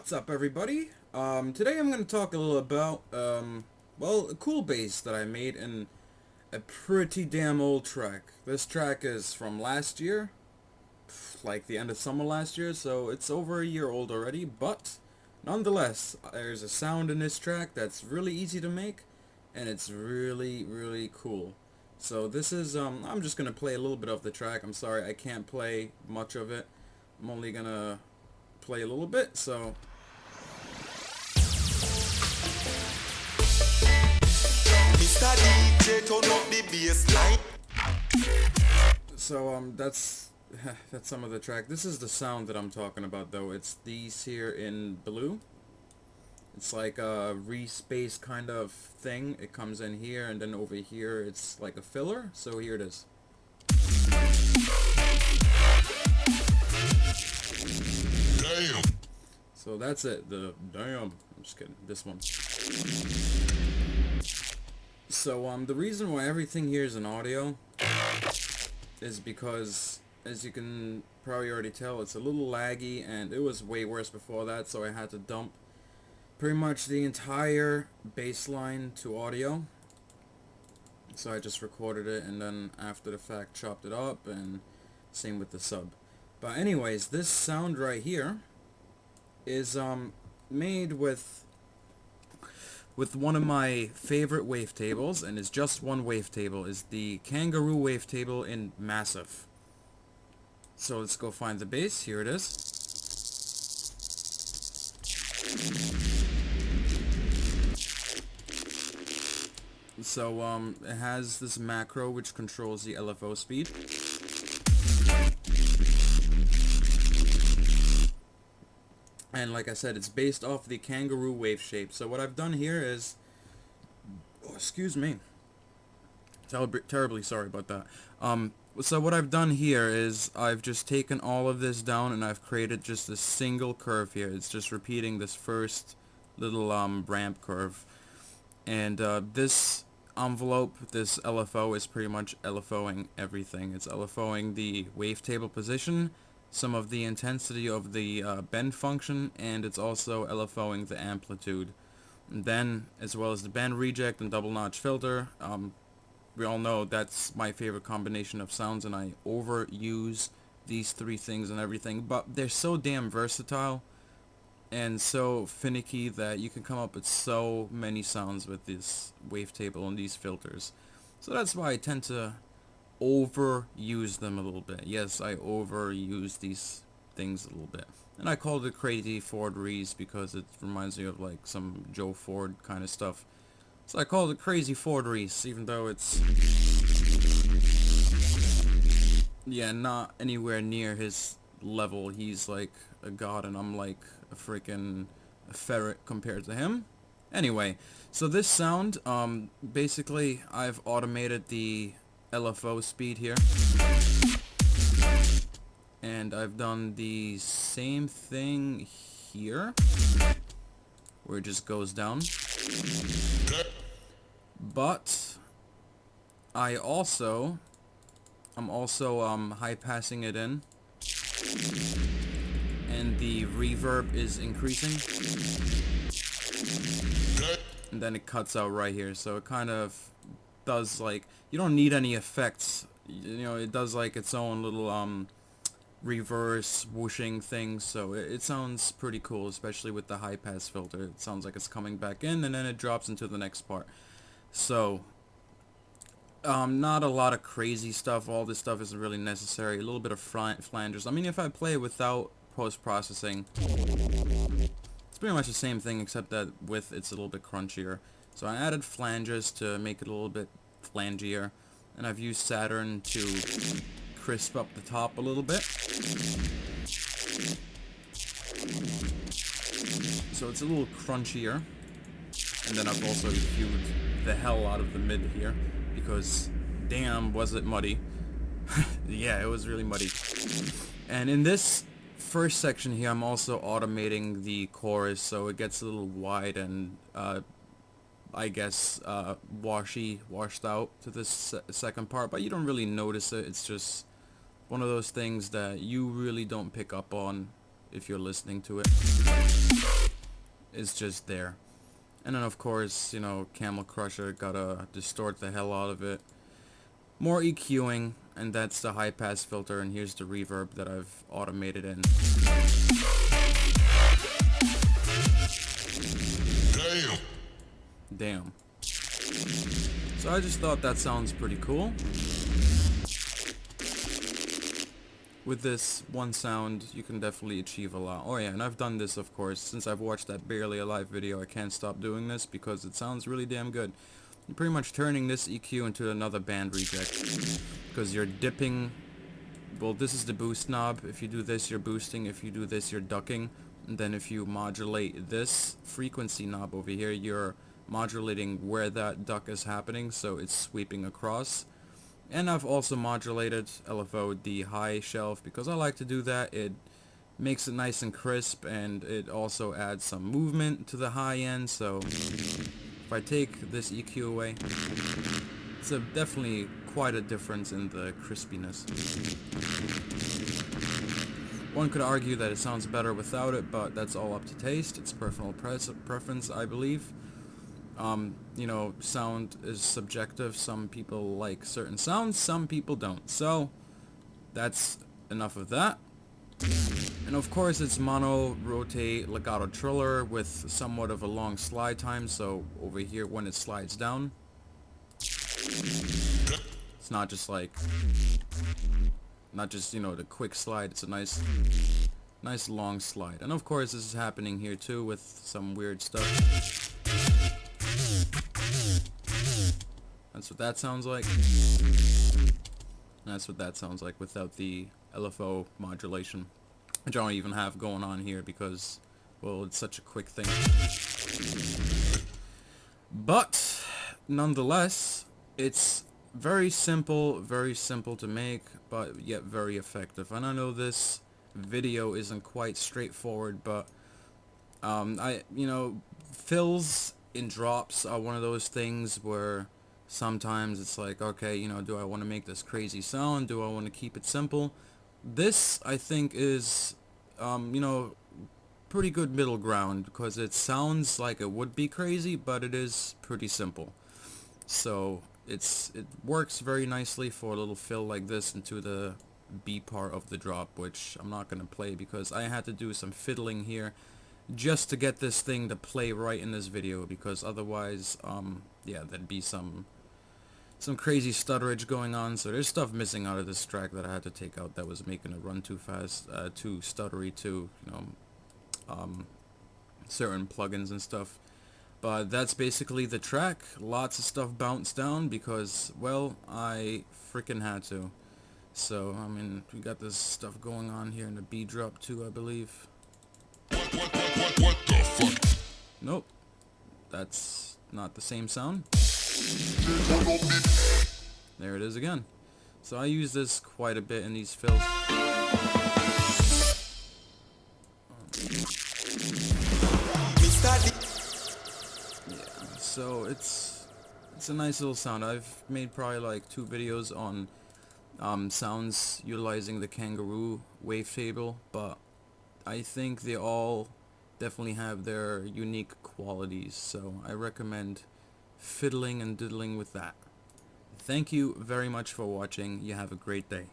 What's up, everybody? Today I'm going to talk a little about, well, a cool bass that I made in a pretty damn old track. This track is from last year, like the end of summer last year, so it's over a year old already, but nonetheless, there's a sound in this track that's really easy to make, and it's really, really cool. So this is, I'm just going to play a little bit of the track. I'm sorry, I can't play much of it. I'm only going to play a little bit, so Mr. DJ, turn up the bass line. That's that's some of the track. This is the sound that I'm talking about, though. It's these here in blue. It's like a Reese bass kind of thing. It comes in here, and then over here it's like a filler. So here it is. Damn. So that's it. The damn. I'm just kidding. This one. So the reason why everything here is in audio is because, as you can probably already tell, it's a little laggy, and it was way worse before that, so I had to dump pretty much the entire bass line to audio. So I just recorded it, and then after the fact chopped it up, and same with the sub. But anyways, this sound right here is made with one of my favorite wavetables, and it's just one wavetable. Is the Kangaroo wavetable in Massive. So let's go find the bass. Here it is. So it has this macro which controls the LFO speed. And like I said, it's based off the Kangaroo wave shape. So what I've done here is, oh, excuse me, terribly sorry about that. So what I've done here is I've just taken all of this down, and I've created just a single curve here. It's just repeating this first little ramp curve. And this envelope, this LFO, is pretty much LFOing everything. It's LFOing the wavetable position, some of the intensity of the bend function, and it's also LFOing the amplitude. And then, as well as the band reject and double notch filter, we all know that's my favorite combination of sounds, and I overuse these three things and everything, but they're so damn versatile and so finicky that you can come up with so many sounds with this wavetable and these filters. So that's why I tend to overuse them a little bit. Yes, I overuse these things a little bit. And I called it Crazy Ford Reese because it reminds me of like some Joe Ford kind of stuff. So I called it Crazy Ford Reese, even though it's, yeah, not anywhere near his level. He's like a god, and I'm like a freaking ferret compared to him. Anyway, so this sound, basically I've automated the LFO speed here, and I've done the same thing here where it just goes down, but I'm also high passing it in, and the reverb is increasing, and then it cuts out right here. So it kind of does, like, you don't need any effects, you know, it does like its own little reverse whooshing thing. So it sounds pretty cool, especially with the high pass filter. It sounds like it's coming back in, and then it drops into the next part. So not a lot of crazy stuff. All this stuff isn't really necessary. A little bit of flanges. I mean, if I play it without post-processing, it's pretty much the same thing, except that with it's a little bit crunchier. So I added flanges to make it a little bit flangier, and I've used Saturn to crisp up the top a little bit. So it's a little crunchier. And then I've also EQ'd the hell out of the mid here, because damn was it muddy. Yeah, it was really muddy. And in this first section here, I'm also automating the chorus, so it gets a little wide and I guess washed out to this second part, but you don't really notice it. It's just one of those things that you really don't pick up on if you're listening to it. is just there. And then of course, you know, Camel Crusher, gotta distort the hell out of it. More EQing, and that's the high pass filter, and here's the reverb that I've automated in. Damn. So I just thought that sounds pretty cool. With this one sound, you can definitely achieve a lot. Oh yeah, and I've done this, of course. Since I've watched that Barely Alive video, I can't stop doing this because it sounds really damn good. You're pretty much turning this EQ into another band reject. Because you're dipping... Well, this is the boost knob. If you do this, you're boosting. If you do this, you're ducking. And then if you modulate this frequency knob over here, you're modulating where that duck is happening, so it's sweeping across. And I've also modulated LFO the high shelf because I like to do that. It makes it nice and crisp, and it also adds some movement to the high end. So if I take this EQ away, it's definitely quite a difference in the crispiness. One could argue that it sounds better without it, but that's all up to taste. It's personal preference, I believe. You know, sound is subjective. Some people like certain sounds, some people don't. So, that's enough of that. And of course, it's mono, rotate, legato triller with somewhat of a long slide time. So, over here, when it slides down, it's not just like, you know, the quick slide. It's a nice long slide. And of course, this is happening here too with some weird stuff. That's what that sounds like. And that's what that sounds like without the LFO modulation, which I don't even have going on here because, well, it's such a quick thing. But nonetheless, it's very simple to make, but yet very effective. And I know this video isn't quite straightforward, but you know, fills in drops are one of those things where sometimes it's like, okay, you know, do I want to make this crazy sound? Do I want to keep it simple? This, I think, is, you know, pretty good middle ground because it sounds like it would be crazy, but it is pretty simple. So it works very nicely for a little fill like this into the B part of the drop, which I'm not going to play because I had to do some fiddling here just to get this thing to play right in this video, because otherwise, yeah, there'd be some crazy stutterage going on. So there's stuff missing out of this track that I had to take out that was making it run too fast, too stuttery, too, you know, certain plugins and stuff. But that's basically the track. Lots of stuff bounced down because, well, I freaking had to. So, I mean, we got this stuff going on here in the B drop too, I believe. What the fuck? Nope. That's not the same sound. There it is again. So I use this quite a bit in these fills. Yeah, so it's a nice little sound. I've made probably like 2 videos on sounds utilizing the Kangaroo wavetable, but I think they all definitely have their unique qualities, so I recommend fiddling and diddling with that. Thank you very much for watching. You have a great day.